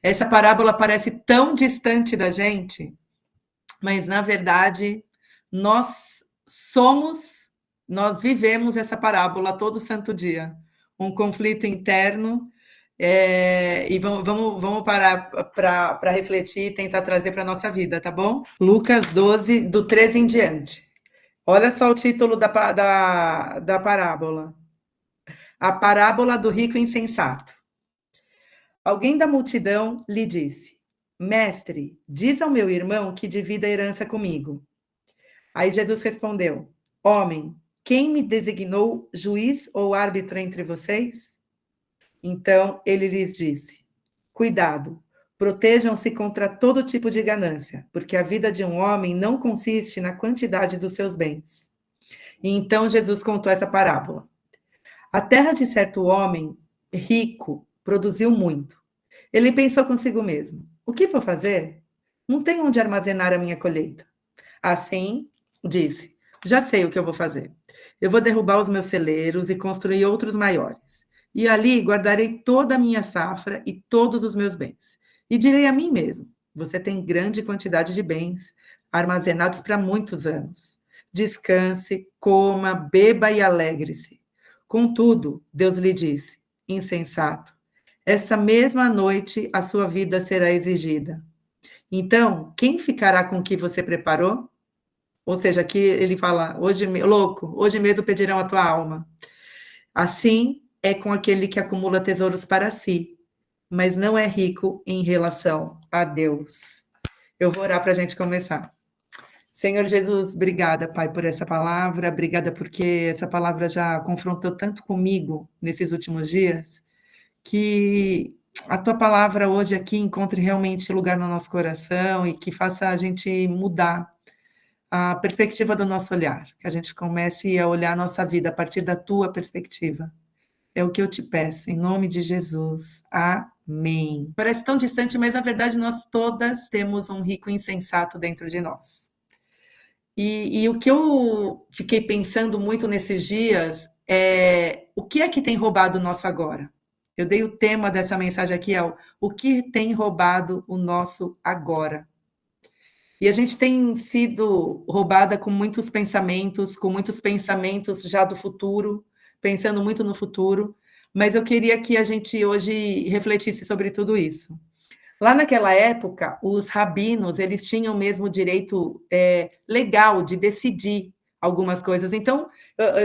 Essa parábola parece tão distante da gente, mas na verdade nós vivemos essa parábola todo santo dia, um conflito interno, e vamos parar para refletir e tentar trazer para a nossa vida, tá bom? Lucas 12, do 13 em diante. Olha só o título da parábola. A parábola do rico insensato. Alguém da multidão lhe disse: Mestre, diz ao meu irmão que divida a herança comigo. Aí Jesus respondeu: Homem, quem me designou juiz ou árbitro entre vocês? Então ele lhes disse: Cuidado, protejam-se contra todo tipo de ganância, porque a vida de um homem não consiste na quantidade dos seus bens. E então Jesus contou essa parábola. A terra de certo homem rico produziu muito. Ele pensou consigo mesmo: O que vou fazer? Não tenho onde armazenar a minha colheita. Assim, disse: Já sei o que eu vou fazer. Eu vou derrubar os meus celeiros e construir outros maiores. E ali guardarei toda a minha safra e todos os meus bens. E direi a mim mesmo: Você tem grande quantidade de bens armazenados para muitos anos. Descanse, coma, beba e alegre-se. Contudo, Deus lhe disse: Insensato, essa mesma noite a sua vida será exigida. Então, quem ficará com o que você preparou? Ou seja, aqui ele fala, louco, hoje mesmo pedirão a tua alma. Assim é com aquele que acumula tesouros para si, mas não é rico em relação a Deus. Eu vou orar para a gente começar. Senhor Jesus, obrigada, Pai, por essa palavra, obrigada porque essa palavra já confrontou tanto comigo nesses últimos dias, que a tua palavra hoje aqui encontre realmente lugar no nosso coração e que faça a gente mudar a perspectiva do nosso olhar, que a gente comece a olhar a nossa vida a partir da tua perspectiva. É o que eu te peço, em nome de Jesus. Amém. Parece tão distante, mas na verdade nós todas temos um rico insensato dentro de nós. E o que eu fiquei pensando muito nesses dias é o que é que tem roubado o nosso agora? Eu dei o tema dessa mensagem aqui, o que tem roubado o nosso agora? E a gente tem sido roubada com muitos pensamentos já do futuro, pensando muito no futuro, mas eu queria que a gente hoje refletisse sobre tudo isso. Lá naquela época, os rabinos, eles tinham mesmo o direito legal de decidir algumas coisas. Então,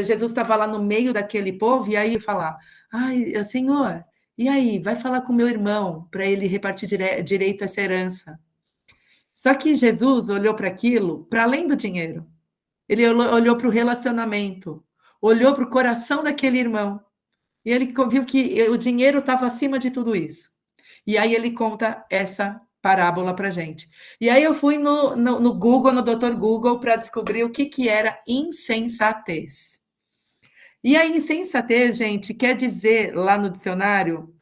Jesus estava lá no meio daquele povo e aí falar, ai, Senhor, e aí, vai falar com meu irmão para ele repartir direito essa herança. Só que Jesus olhou para aquilo, para além do dinheiro. Ele olhou para o relacionamento, olhou para o coração daquele irmão. E ele viu que o dinheiro estava acima de tudo isso. E aí ele conta essa parábola para gente. E aí eu fui no Google, no Dr. Google, para descobrir o que era insensatez. E a insensatez, gente, quer dizer lá no dicionário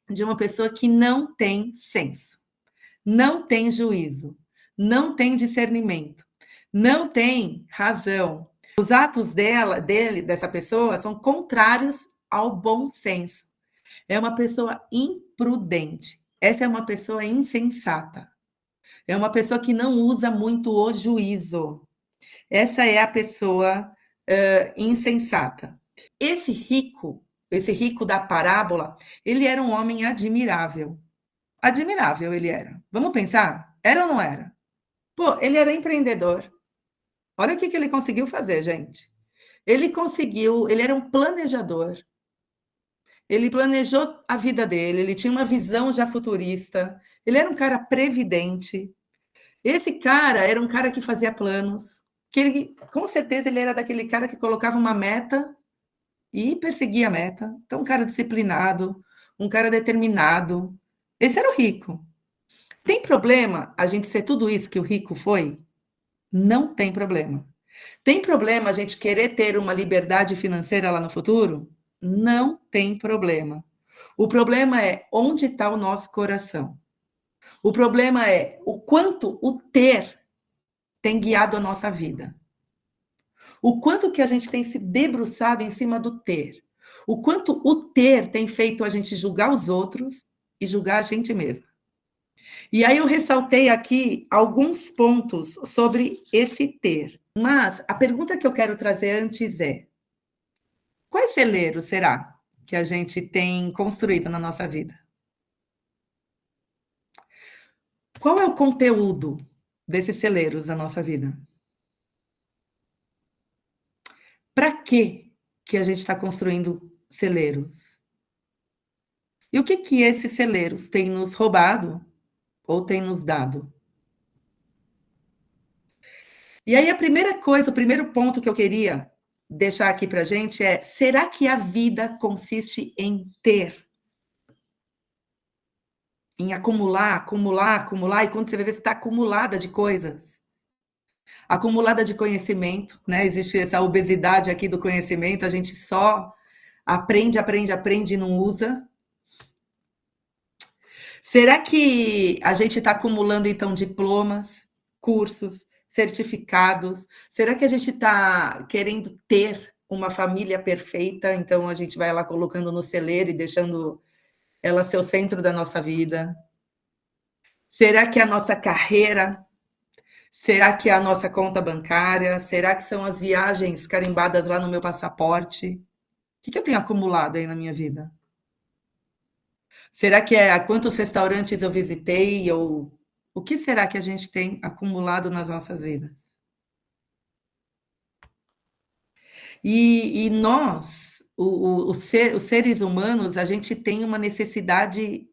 de uma pessoa que não tem senso, não tem juízo, não tem discernimento, não tem razão. Os atos dessa pessoa, são contrários ao bom senso. É uma pessoa imprudente. Essa é uma pessoa insensata. É uma pessoa que não usa muito o juízo. Essa é a pessoa insensata. Esse rico da parábola, ele era um homem admirável. Admirável ele era. Vamos pensar? Era ou não era? Pô, ele era empreendedor. Olha o que ele conseguiu fazer, gente. Ele era um planejador. Ele planejou a vida dele, ele tinha uma visão já futurista, ele era um cara previdente. Esse cara era um cara que fazia planos, com certeza ele era daquele cara que colocava uma meta e perseguia a meta. Então, um cara disciplinado, um cara determinado. Esse era o rico. Tem problema a gente ser tudo isso que o rico foi? Não tem problema. Tem problema a gente querer ter uma liberdade financeira lá no futuro? Não tem problema. O problema é onde está o nosso coração. O problema é o quanto o ter tem guiado a nossa vida. O quanto que a gente tem se debruçado em cima do ter. O quanto o ter tem feito a gente julgar os outros e julgar a gente mesma. E aí eu ressaltei aqui alguns pontos sobre esse ter. Mas a pergunta que eu quero trazer antes é: quais celeiros será que a gente tem construído na nossa vida? Qual é o conteúdo desses celeiros da nossa vida? Para que a gente está construindo celeiros? E o que esses celeiros têm nos roubado ou têm nos dado? E aí a primeira coisa, o primeiro ponto que eu queria deixar aqui para a gente é: será que a vida consiste em ter? Em acumular, acumular, acumular, e quando você vai ver, você está acumulada de coisas. Acumulada de conhecimento, né? Existe essa obesidade aqui do conhecimento, a gente só aprende, aprende, aprende e não usa. Será que a gente está acumulando, então, diplomas, cursos, certificados? Será que a gente está querendo ter uma família perfeita? Então, a gente vai lá colocando no celeiro e deixando ela ser o centro da nossa vida? Será que é a nossa carreira? Será que é a nossa conta bancária? Será que são as viagens carimbadas lá no meu passaporte? O que eu tenho acumulado aí na minha vida? Será que é a quantos restaurantes eu visitei ou o que será que a gente tem acumulado nas nossas vidas? E nós, os seres humanos, a gente tem uma necessidade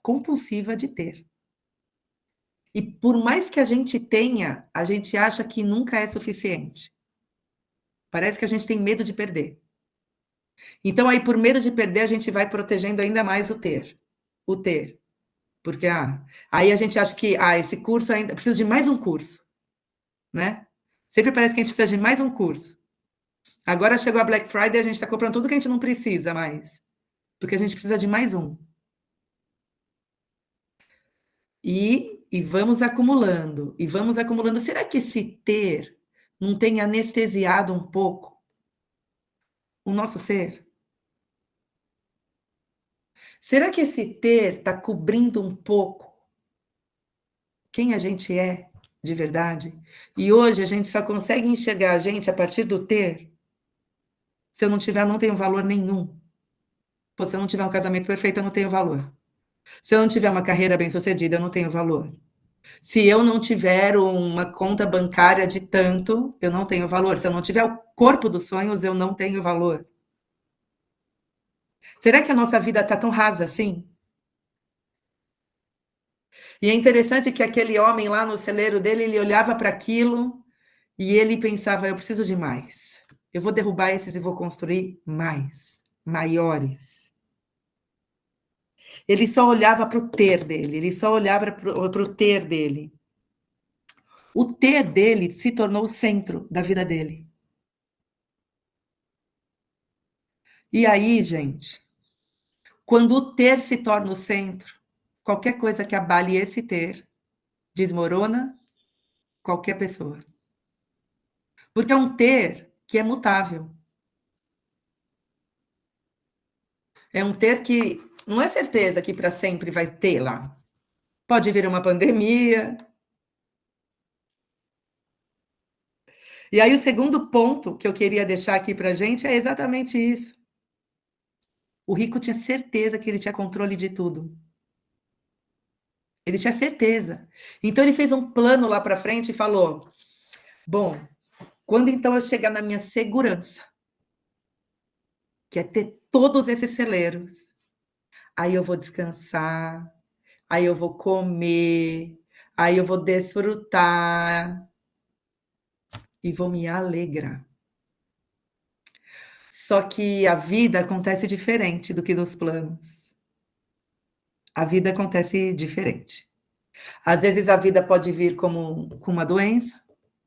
compulsiva de ter. E por mais que a gente tenha, a gente acha que nunca é suficiente. Parece que a gente tem medo de perder. Então, aí, por medo de perder, a gente vai protegendo ainda mais o ter. O ter. Porque, aí a gente acha que, esse curso ainda preciso de mais um curso, né? Sempre parece que a gente precisa de mais um curso. Agora chegou a Black Friday, a gente está comprando tudo que a gente não precisa mais, porque a gente precisa de mais um. E vamos acumulando, e vamos acumulando. Será que esse ter não tem anestesiado um pouco o nosso ser? Será que esse ter está cobrindo um pouco quem a gente é de verdade? E hoje a gente só consegue enxergar a gente a partir do ter. Se eu não tiver, eu não tenho valor nenhum. Pô, se eu não tiver um casamento perfeito, eu não tenho valor. Se eu não tiver uma carreira bem-sucedida, eu não tenho valor. Se eu não tiver uma conta bancária de tanto, eu não tenho valor. Se eu não tiver o corpo dos sonhos, eu não tenho valor. Será que a nossa vida está tão rasa assim? E é interessante que aquele homem lá no celeiro dele, ele olhava para aquilo e ele pensava: eu preciso de mais. Eu vou derrubar esses e vou construir mais, maiores. Ele só olhava para o ter dele, ele só olhava para o ter dele. O ter dele se tornou o centro da vida dele. E aí, gente, quando o ter se torna o centro, qualquer coisa que abale esse ter desmorona qualquer pessoa. Porque é um ter que é mutável. É um ter que não é certeza que para sempre vai ter lá. Pode vir uma pandemia. E aí, o segundo ponto que eu queria deixar aqui para a gente é exatamente isso. O rico tinha certeza que ele tinha controle de tudo. Ele tinha certeza. Então, ele fez um plano lá para frente e falou: bom, quando então eu chegar na minha segurança, que é ter todos esses celeiros, aí eu vou descansar, aí eu vou comer, aí eu vou desfrutar e vou me alegrar. Só que a vida acontece diferente do que nos planos. A vida acontece diferente. Às vezes a vida pode vir como com uma doença,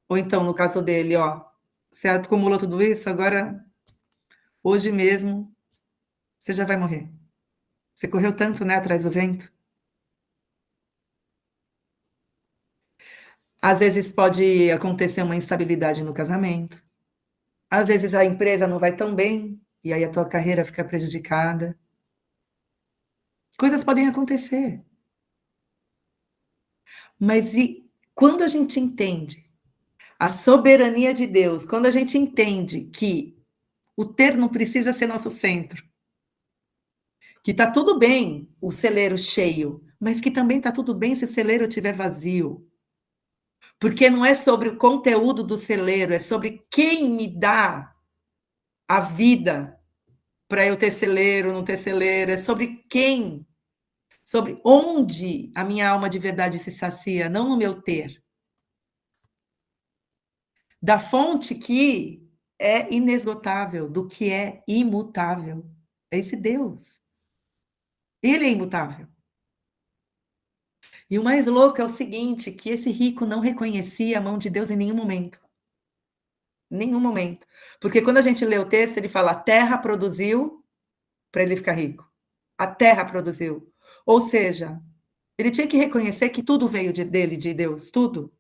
ou então, no caso dele, você acumulou tudo isso, agora, hoje mesmo, você já vai morrer. Você correu tanto, né, atrás do vento. Às vezes pode acontecer uma instabilidade no casamento. Às vezes a empresa não vai tão bem, e aí a tua carreira fica prejudicada. Coisas podem acontecer. Mas e quando a gente entende a soberania de Deus, quando a gente entende que o ter não precisa ser nosso centro, que tá tudo bem o celeiro cheio, mas que também tá tudo bem se o celeiro estiver vazio. Porque não é sobre o conteúdo do celeiro, é sobre quem me dá a vida para eu ter celeiro, não ter celeiro, é sobre quem, sobre onde a minha alma de verdade se sacia, não no meu ter. Da fonte que é inesgotável, do que é imutável. É esse Deus. Ele é imutável. E o mais louco é o seguinte, que esse rico não reconhecia a mão de Deus em nenhum momento. Nenhum momento. Porque quando a gente lê o texto, ele fala: a terra produziu para ele ficar rico. A terra produziu. Ou seja, ele tinha que reconhecer que tudo veio dele, de Deus, tudo.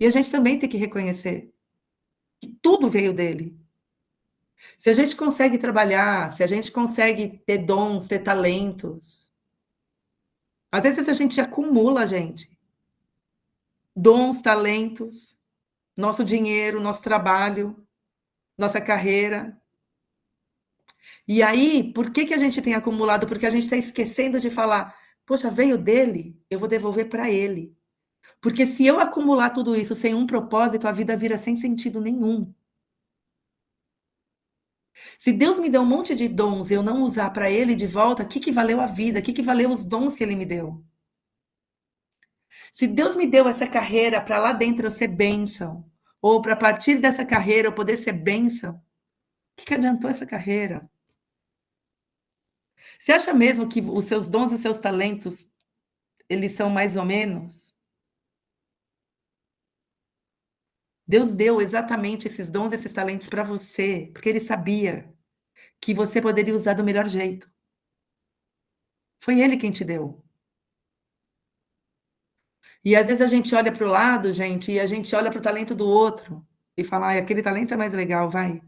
E a gente também tem que reconhecer que tudo veio dele. Se a gente consegue trabalhar, se a gente consegue ter dons, ter talentos, às vezes a gente acumula, gente, dons, talentos, nosso dinheiro, nosso trabalho, nossa carreira. E aí, por que que a gente tem acumulado? Porque a gente está esquecendo de falar, poxa, veio dele, eu vou devolver para ele. Porque se eu acumular tudo isso sem um propósito, a vida vira sem sentido nenhum. Se Deus me deu um monte de dons e eu não usar para ele de volta, o que que valeu a vida? O que que valeu os dons que ele me deu? Se Deus me deu essa carreira para lá dentro eu ser bênção, ou para partir dessa carreira eu poder ser bênção, o que que adiantou essa carreira? Você acha mesmo que os seus dons e os seus talentos, eles são mais ou menos? Deus deu exatamente esses dons, esses talentos para você, porque ele sabia que você poderia usar do melhor jeito. Foi ele quem te deu. E às vezes a gente olha para o lado, gente, e a gente olha para o talento do outro e fala: "Ai, aquele talento é mais legal, vai".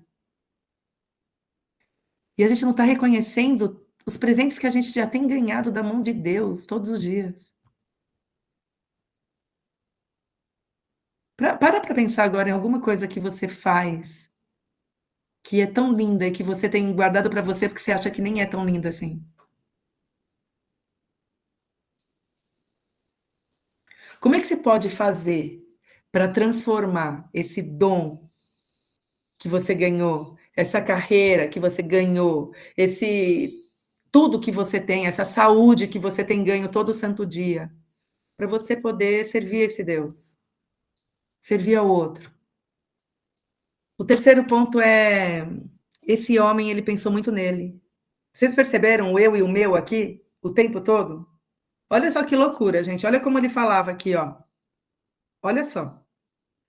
E a gente não está reconhecendo os presentes que a gente já tem ganhado da mão de Deus todos os dias. Para pensar agora em alguma coisa que você faz, que é tão linda e que você tem guardado para você, porque você acha que nem é tão linda assim. Como é que você pode fazer para transformar esse dom que você ganhou, essa carreira que você ganhou, esse tudo que você tem, essa saúde que você tem ganho todo santo dia, para você poder servir esse Deus, servir ao outro. O terceiro ponto é, esse homem, ele pensou muito nele. Vocês perceberam o eu e o meu aqui, o tempo todo? Olha só que loucura, gente, olha como ele falava aqui, ó. Olha só.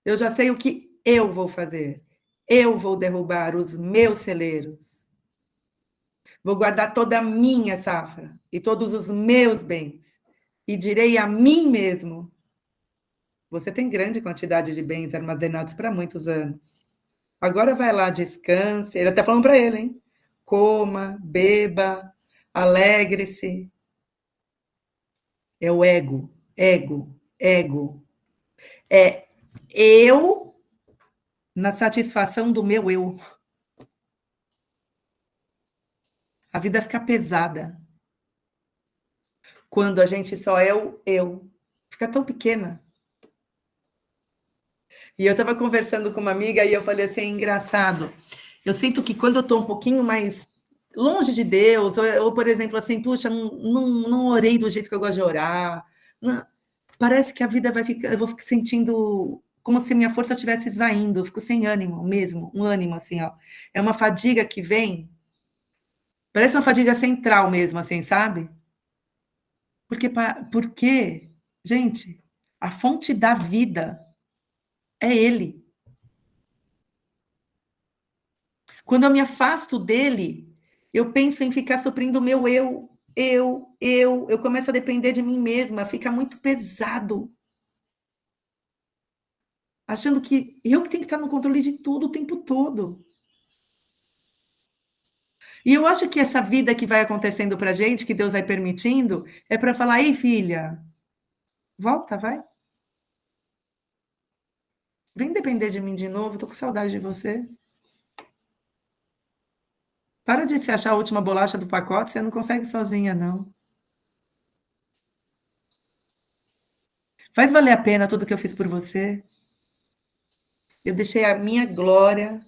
Eu já sei o que eu vou fazer. Eu vou derrubar os meus celeiros. Vou guardar toda a minha safra e todos os meus bens. E direi a mim mesmo: você tem grande quantidade de bens armazenados para muitos anos. Agora vai lá, descanse. Ele até falando para ele, hein? Coma, beba, alegre-se. É o ego, ego, ego. É eu na satisfação do meu eu. A vida fica pesada quando a gente só é o eu. Fica tão pequena. E eu estava conversando com uma amiga e eu falei assim: é engraçado. Eu sinto que quando eu estou um pouquinho mais longe de Deus, ou por exemplo, assim, puxa, não orei do jeito que eu gosto de orar. Parece que a vida vai ficar, eu vou ficar sentindo como se minha força estivesse esvaindo, eu fico sem ânimo mesmo, um ânimo assim, ó. É uma fadiga que vem, parece uma fadiga central mesmo, assim, sabe? Porque, gente, a fonte da vida é ele. Quando eu me afasto dele, eu penso em ficar suprindo o meu eu começo a depender de mim mesma, fica muito pesado, achando que eu que tenho que estar no controle de tudo o tempo todo. E eu acho que essa vida que vai acontecendo pra gente, que Deus vai permitindo, é para falar: "Ei, filha, volta, vai. Vem depender de mim de novo, tô com saudade de você. Para de se achar a última bolacha do pacote, você não consegue sozinha, não. Faz valer a pena tudo que eu fiz por você. Eu deixei a minha glória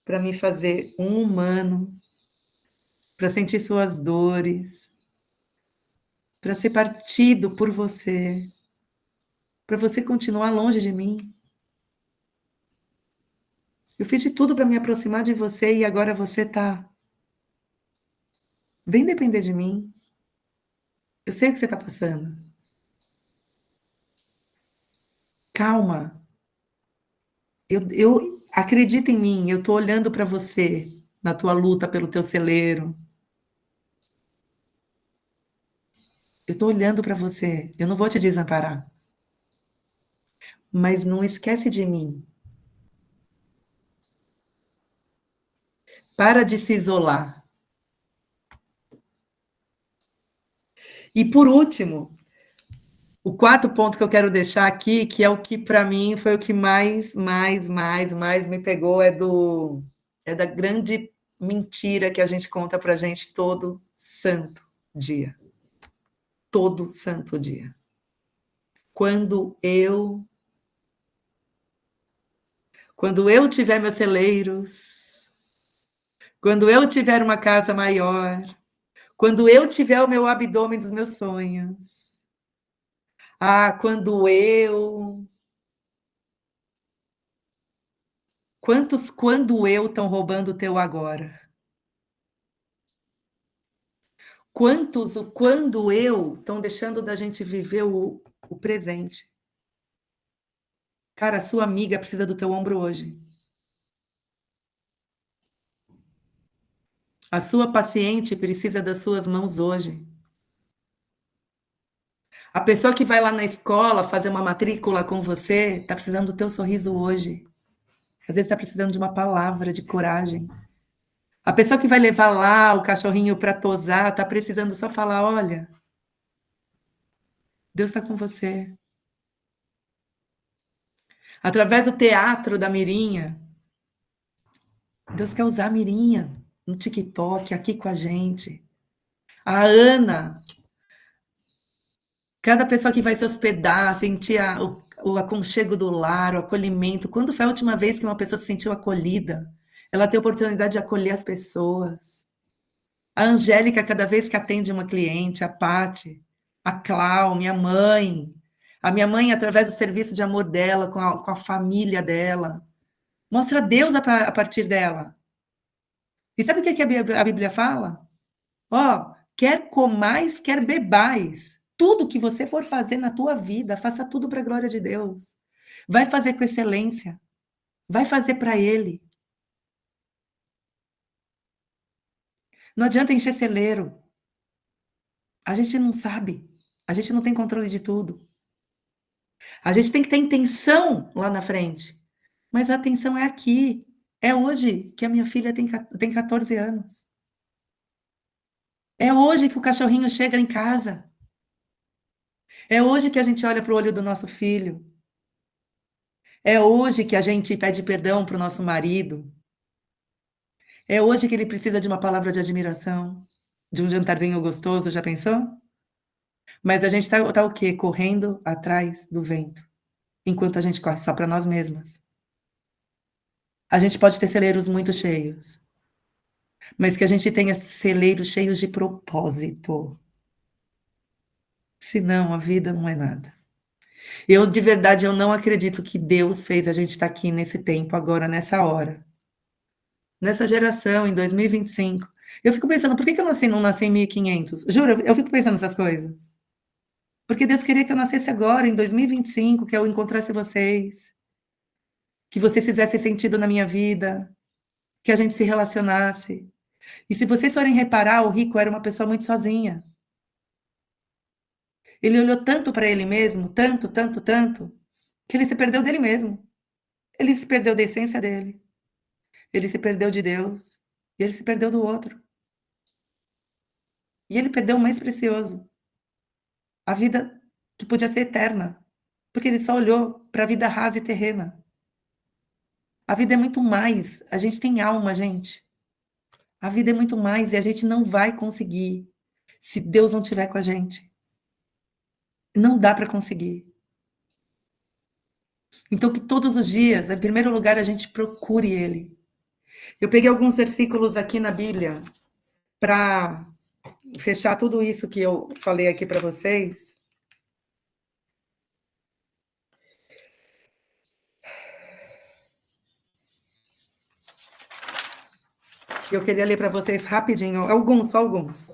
para me fazer um humano, para sentir suas dores, para ser partido por você, para você continuar longe de mim. Eu fiz de tudo para me aproximar de você e agora você tá. Vem depender de mim. Eu sei o que você tá passando. Calma. Eu acredita em mim. Eu tô olhando para você na tua luta pelo teu celeiro. Eu tô olhando para você. Eu não vou te desamparar. Mas não esquece de mim. Para de se isolar. E por último, o quarto ponto que eu quero deixar aqui, que é o que para mim foi o que mais me pegou, é da grande mentira que a gente conta para a gente todo santo dia. Todo santo dia. Quando eu, quando eu tiver meus celeiros, quando eu tiver uma casa maior, quando eu tiver o meu abdômen dos meus sonhos, ah, quantos quando eu estão roubando o teu agora? Quantos o quando eu estão deixando da gente viver o presente? Cara, a sua amiga precisa do teu ombro hoje. A sua paciente precisa das suas mãos hoje. A pessoa que vai lá na escola fazer uma matrícula com você está precisando do teu sorriso hoje. Às vezes está precisando de uma palavra de coragem. A pessoa que vai levar lá o cachorrinho para tosar está precisando só falar: olha, Deus está com você. Através do teatro da Mirinha, Deus quer usar a Mirinha no TikTok, aqui com a gente. A Ana, cada pessoa que vai se hospedar, sentir o aconchego do lar, o acolhimento. Quando foi a última vez que uma pessoa se sentiu acolhida? Ela tem a oportunidade de acolher as pessoas. A Angélica, cada vez que atende uma cliente, a Pati, a Clau, minha mãe. A minha mãe, através do serviço de amor dela, com a família dela. Mostra Deus a partir dela. E sabe o que a Bíblia fala? Ó, quer comais, quer bebais. Tudo que você for fazer na tua vida, faça tudo para a glória de Deus. Vai fazer com excelência. Vai fazer para Ele. Não adianta encher celeiro. A gente não sabe. A gente não tem controle de tudo. A gente tem que ter intenção lá na frente. Mas a atenção é aqui. É hoje que a minha filha tem 14 anos. É hoje que o cachorrinho chega em casa. É hoje que a gente olha para o olho do nosso filho. É hoje que a gente pede perdão para o nosso marido. É hoje que ele precisa de uma palavra de admiração, de um jantarzinho gostoso, já pensou? Mas a gente tá o quê? Correndo atrás do vento, enquanto a gente corre só para nós mesmas. A gente pode ter celeiros muito cheios, mas que a gente tenha celeiros cheios de propósito. Senão, a vida não é nada. Eu, de verdade, eu não acredito que Deus fez a gente estar aqui nesse tempo, agora, nessa hora. Nessa geração, em 2025. Eu fico pensando, por que que eu não nasci em 1500? Juro, eu fico pensando nessas coisas. Porque Deus queria que eu nascesse agora, em 2025, que eu encontrasse vocês, que vocês fizessem sentido na minha vida, que a gente se relacionasse. E se vocês forem reparar, o rico era uma pessoa muito sozinha. Ele olhou tanto para ele mesmo, tanto, tanto, tanto, que ele se perdeu dele mesmo. Ele se perdeu da essência dele. Ele se perdeu de Deus. E ele se perdeu do outro. E ele perdeu o mais precioso, a vida que podia ser eterna, porque ele só olhou para a vida rasa e terrena. A vida é muito mais. A gente tem alma, gente. A vida é muito mais e a gente não vai conseguir se Deus não estiver com a gente. Não dá para conseguir. Então, que todos os dias, em primeiro lugar, a gente procure Ele. Eu peguei alguns versículos aqui na Bíblia para fechar tudo isso que eu falei aqui para vocês. Eu queria ler para vocês rapidinho, alguns, só alguns.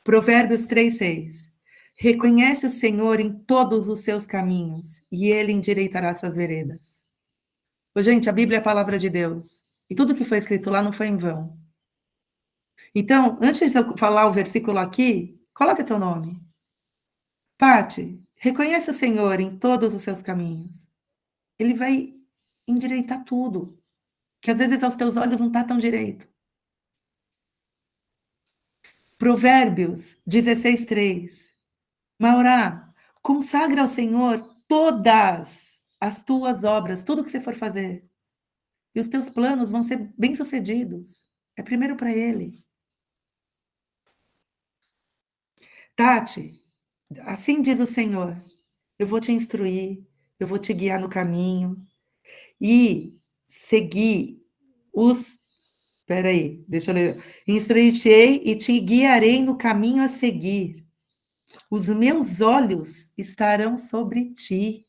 Provérbios 3:6. Reconhece o Senhor em todos os seus caminhos, e ele endireitará suas veredas. Ô, gente, a Bíblia é a palavra de Deus. E tudo que foi escrito lá não foi em vão. Então, antes de eu falar o versículo aqui, coloca teu nome. Pati, reconhece o Senhor em todos os seus caminhos. Ele vai endireitar tudo, que às vezes aos teus olhos não está tão direito. Provérbios 16:3. Maurá, consagra ao Senhor todas as tuas obras, tudo que você for fazer. E os teus planos vão ser bem-sucedidos. É primeiro para Ele. Tati, assim diz o Senhor: eu vou te instruir, eu vou te guiar no caminho e seguir os. Espera aí, deixa eu ler. Instruir-te-ei e te guiarei no caminho a seguir. Os meus olhos estarão sobre ti.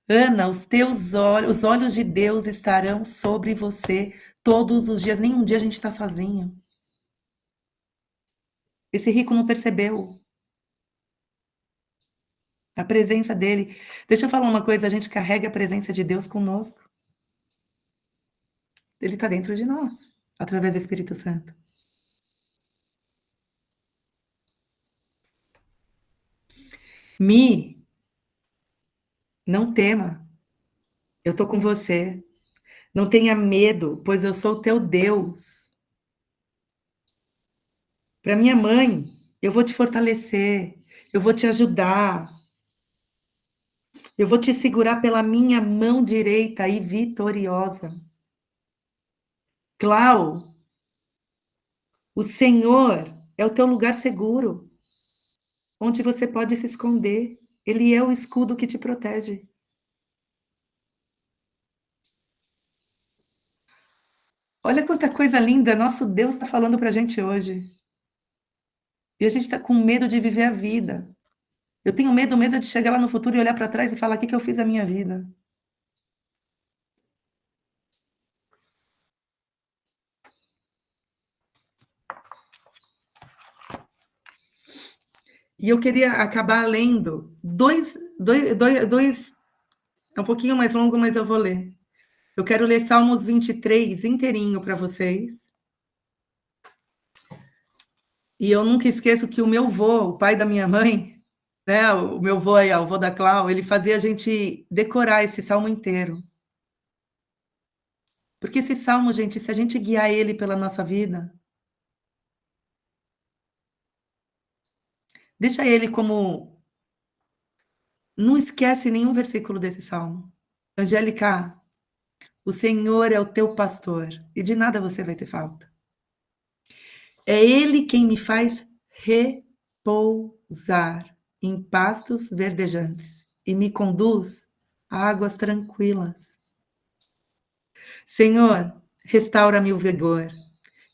Ana, os teus olhos, os olhos de Deus estarão sobre você todos os dias. Nenhum dia a gente está sozinho. Esse rico não percebeu a presença dele. Deixa eu falar uma coisa: a gente carrega a presença de Deus conosco. Ele está dentro de nós, através do Espírito Santo. Mi, não tema. Eu estou com você. Não tenha medo, pois eu sou o teu Deus. Para minha mãe, eu vou te fortalecer, eu vou te ajudar, eu vou te segurar pela minha mão direita e vitoriosa. Clau, o Senhor é o teu lugar seguro, onde você pode se esconder. Ele é o escudo que te protege. Olha quanta coisa linda nosso Deus está falando para a gente hoje. E a gente está com medo de viver a vida. Eu tenho medo mesmo de chegar lá no futuro e olhar para trás e falar: o que que eu fiz a minha vida? E eu queria acabar lendo dois, é um pouquinho mais longo, mas eu vou ler. Eu quero ler Salmos 23 inteirinho para vocês. E eu nunca esqueço que o meu vô, o pai da minha mãe, né, o meu vô aí, o vô da Clau, ele fazia a gente decorar esse salmo inteiro. Porque esse salmo, gente, se a gente guiar ele pela nossa vida, deixa ele como. Não esquece nenhum versículo desse salmo. Angélica, o Senhor é o teu pastor e de nada você vai ter falta. É Ele quem me faz repousar em pastos verdejantes e me conduz a águas tranquilas. Senhor, restaura-me o vigor,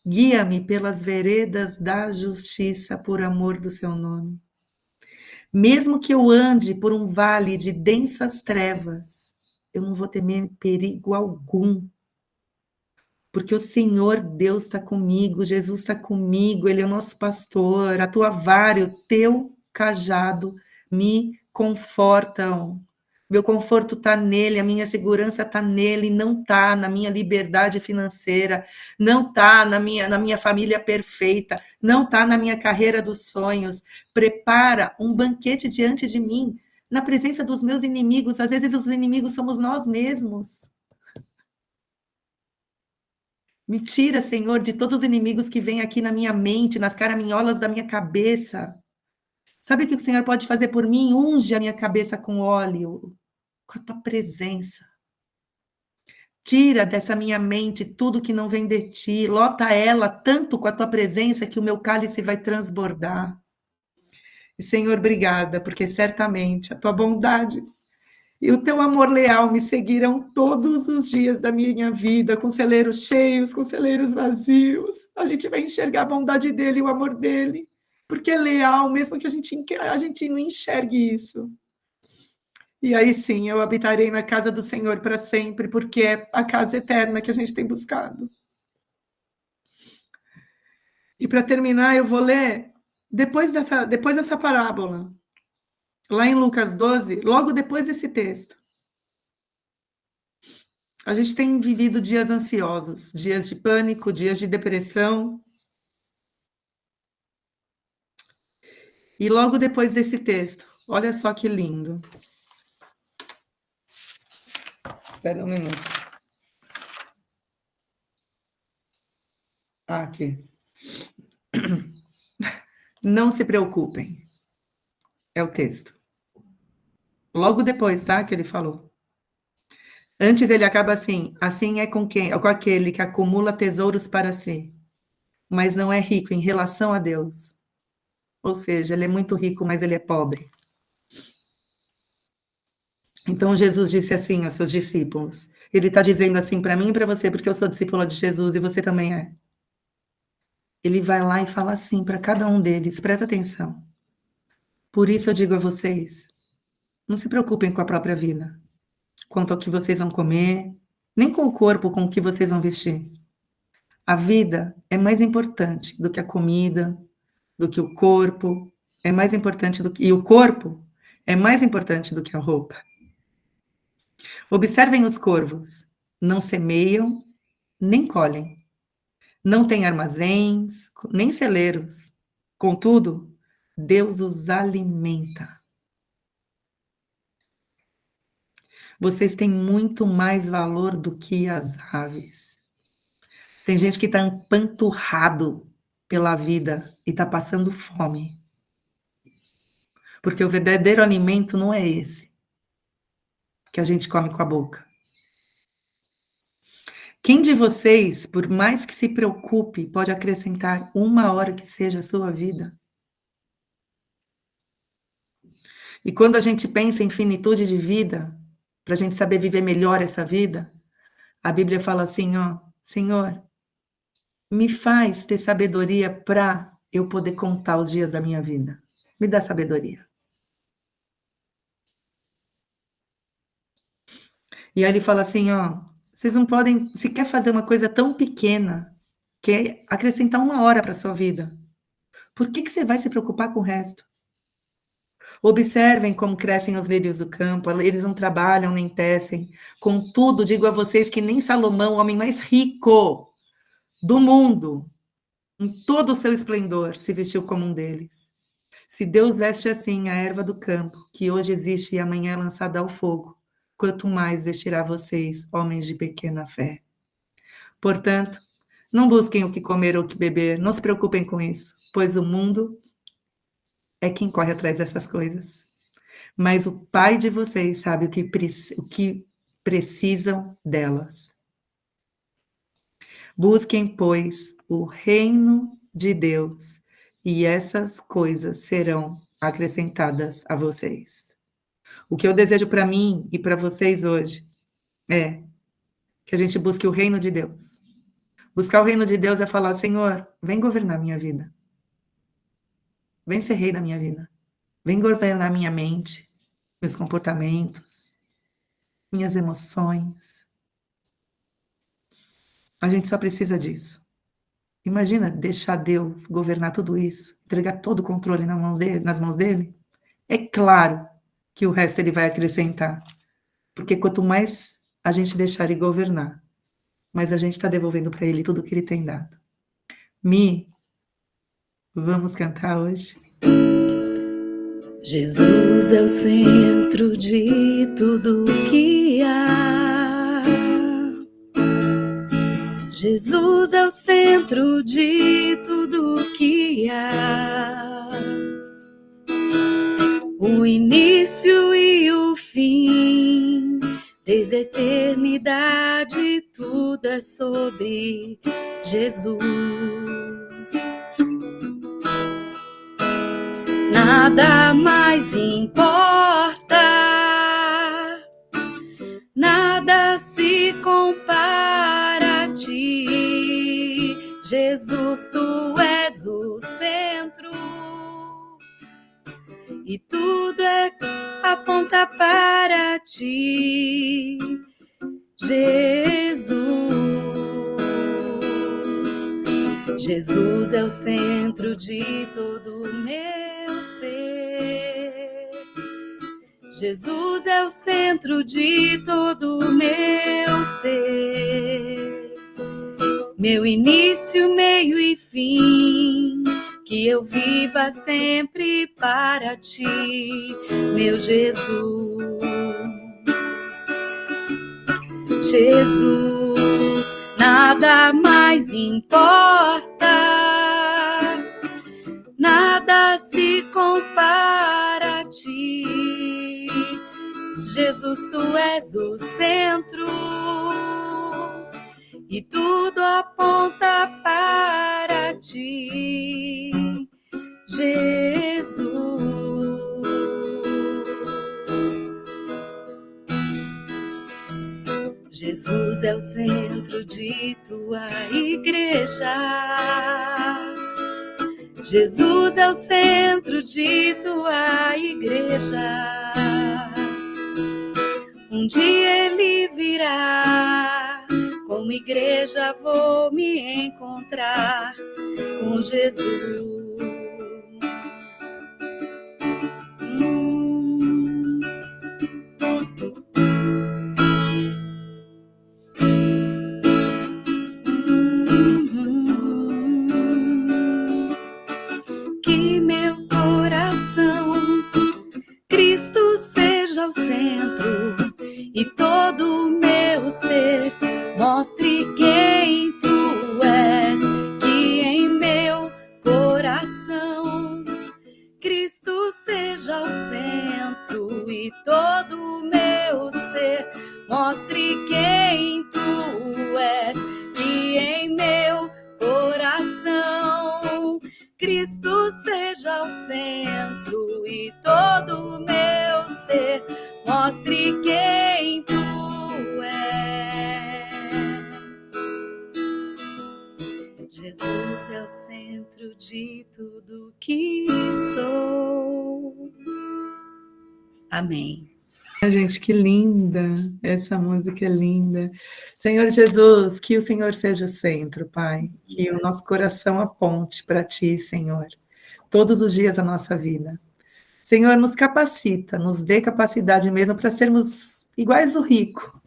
guia-me pelas veredas da justiça por amor do seu nome. Mesmo que eu ande por um vale de densas trevas, eu não vou temer perigo algum, porque o Senhor Deus está comigo, Jesus está comigo, Ele é o nosso pastor, a tua vara e o teu cajado me confortam. Meu conforto está nele, a minha segurança está nele, não está na minha liberdade financeira, não está na minha família perfeita, não está na minha carreira dos sonhos. Prepara um banquete diante de mim, na presença dos meus inimigos. Às vezes os inimigos somos nós mesmos. Me tira, Senhor, de todos os inimigos que vêm aqui na minha mente, nas caraminholas da minha cabeça. Sabe o que o Senhor pode fazer por mim? Unge a minha cabeça com óleo, com a tua presença. Tira dessa minha mente tudo que não vem de ti, lota ela tanto com a tua presença que o meu cálice vai transbordar. E, Senhor, obrigada, porque certamente a tua bondade e o teu amor leal me seguirão todos os dias da minha vida, com celeiros cheios, com celeiros vazios. A gente vai enxergar a bondade dele e o amor dele, porque é leal, mesmo que a gente não enxergue isso. E aí sim, eu habitarei na casa do Senhor para sempre, porque é a casa eterna que a gente tem buscado. E para terminar, eu vou ler, depois dessa parábola, lá em Lucas 12, logo depois desse texto. A gente tem vivido dias ansiosos, dias de pânico, dias de depressão. E logo depois desse texto, olha só que lindo. Espera um minuto. Aqui. Não se preocupem. É o texto. Logo depois, tá? Que ele falou. Antes ele acaba assim: assim é com aquele que acumula tesouros para si, mas não é rico em relação a Deus. Ou seja, ele é muito rico, mas ele é pobre. Então Jesus disse assim aos seus discípulos. Ele está dizendo assim para mim e para você, porque eu sou discípula de Jesus e você também é. Ele vai lá e fala assim para cada um deles, presta atenção. Por isso eu digo a vocês, não se preocupem com a própria vida, quanto ao que vocês vão comer, nem com o corpo com o que vocês vão vestir. A vida é mais importante do que a comida, do que o corpo, é mais importante do que... E o corpo é mais importante do que a roupa. Observem os corvos, não semeiam, nem colhem, não têm armazéns, nem celeiros. Contudo, Deus os alimenta. Vocês têm muito mais valor do que as aves. Tem gente que está empanturrado pela vida e está passando fome. Porque o verdadeiro alimento não é esse que a gente come com a boca. Quem de vocês, por mais que se preocupe, pode acrescentar 1 hora que seja a sua vida? E quando a gente pensa em finitude de vida, para a gente saber viver melhor essa vida, a Bíblia fala assim, ó, Senhor, me faz ter sabedoria para eu poder contar os dias da minha vida. Me dá sabedoria. E aí ele fala assim, ó, vocês não podem, se quer fazer uma coisa tão pequena, que é acrescentar 1 hora para a sua vida, por que você vai se preocupar com o resto? Observem como crescem os lírios do campo, eles não trabalham nem tecem. Contudo, digo a vocês que nem Salomão, o homem mais rico do mundo, em todo o seu esplendor, se vestiu como um deles. Se Deus veste assim a erva do campo, que hoje existe e amanhã é lançada ao fogo, quanto mais vestirá vocês, homens de pequena fé. Portanto, não busquem o que comer ou o que beber, não se preocupem com isso, pois o mundo é quem corre atrás dessas coisas. Mas o Pai de vocês sabe o que precisam delas. Busquem, pois, o reino de Deus, e essas coisas serão acrescentadas a vocês. O que eu desejo para mim e para vocês hoje é que a gente busque o reino de Deus. Buscar o reino de Deus é falar, Senhor, vem governar minha vida. Vem ser rei da minha vida. Vem governar minha mente, meus comportamentos, minhas emoções. A gente só precisa disso. Imagina deixar Deus governar tudo isso, entregar todo o controle nas mãos dele. É claro que o resto ele vai acrescentar. Porque quanto mais a gente deixar ele governar, mais a gente está devolvendo para ele tudo que ele tem dado. Vamos cantar hoje? Jesus é o centro de tudo que há. Jesus é o centro de tudo que há. O início e o fim, desde Desde a eternidade tudo é sobre Jesus. Nada mais importa, nada se compara a ti. Jesus, tu és o centro e tudo aponta para ti. Jesus é o centro de todo o meu ser. Jesus é o centro de todo o meu ser. Meu início, meio e fim, que eu viva sempre para ti, meu Jesus. Jesus, nada mais importa, nada se compara a ti. Jesus, tu és o centro e tudo aponta para ti, Jesus. Jesus é o centro de tua igreja. Jesus é o centro de tua igreja. Um dia ele virá, como igreja vou me encontrar com Jesus. Que meu coração, Cristo seja o centro e todo o meu ser mostre quem tu és. Que em meu coração Cristo seja o centro e todo o meu ser mostre quem tu és. Que em meu coração Cristo seja o centro e todo o meu ser mostre quem tu és. Jesus é o centro de tudo que sou. Amém. Gente, que linda, essa música é linda. Senhor Jesus, que o Senhor seja o centro, Pai, que o nosso coração aponte para Ti, Senhor, todos os dias da nossa vida. Senhor, nos capacita, nos dê capacidade mesmo para sermos iguais ao rico.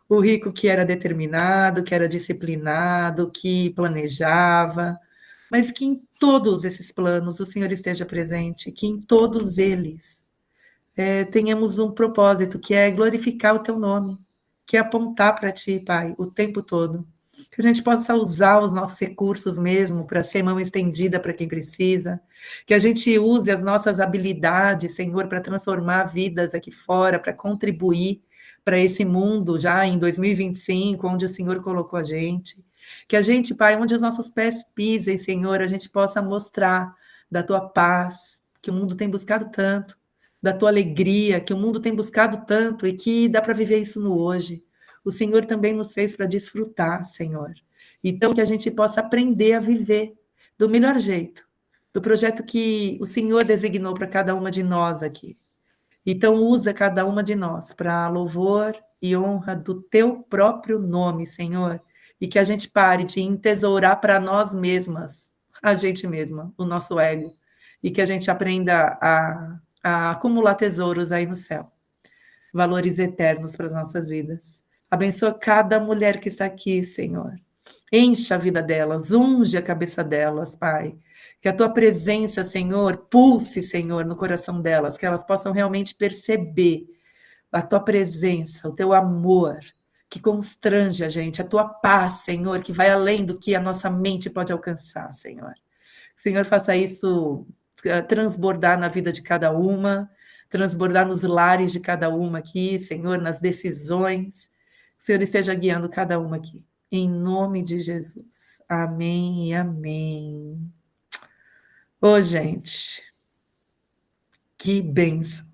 O rico que era determinado, que era disciplinado, que planejava, mas que em todos esses planos o Senhor esteja presente, que em todos eles tenhamos um propósito, que é glorificar o Teu nome, que é apontar para Ti, Pai, o tempo todo. Que a gente possa usar os nossos recursos mesmo para ser mão estendida para quem precisa, que a gente use as nossas habilidades, Senhor, para transformar vidas aqui fora, para contribuir para esse mundo já em 2025, onde o Senhor colocou a gente. Que a gente, Pai, onde os nossos pés pisem, Senhor, a gente possa mostrar da Tua paz, que o mundo tem buscado tanto, da Tua alegria, que o mundo tem buscado tanto e que dá para viver isso no hoje. O Senhor também nos fez para desfrutar, Senhor. Então, que a gente possa aprender a viver do melhor jeito, do projeto que o Senhor designou para cada uma de nós aqui. Então, usa cada uma de nós para louvor e honra do Teu próprio nome, Senhor. E que a gente pare de entesourar para nós mesmas, a gente mesma, o nosso ego. E que a gente aprenda a acumular tesouros aí no céu. Valores eternos para as nossas vidas. Abençoa cada mulher que está aqui, Senhor. Enche a vida delas, unge a cabeça delas, Pai. Que a Tua presença, Senhor, pulse, Senhor, no coração delas, que elas possam realmente perceber a Tua presença, o Teu amor, que constrange a gente, a Tua paz, Senhor, que vai além do que a nossa mente pode alcançar, Senhor. Que o Senhor faça isso transbordar na vida de cada uma, transbordar nos lares de cada uma aqui, Senhor, nas decisões. Que o Senhor esteja guiando cada uma aqui. Em nome de Jesus. Amém e amém. Ô, gente, que bênção.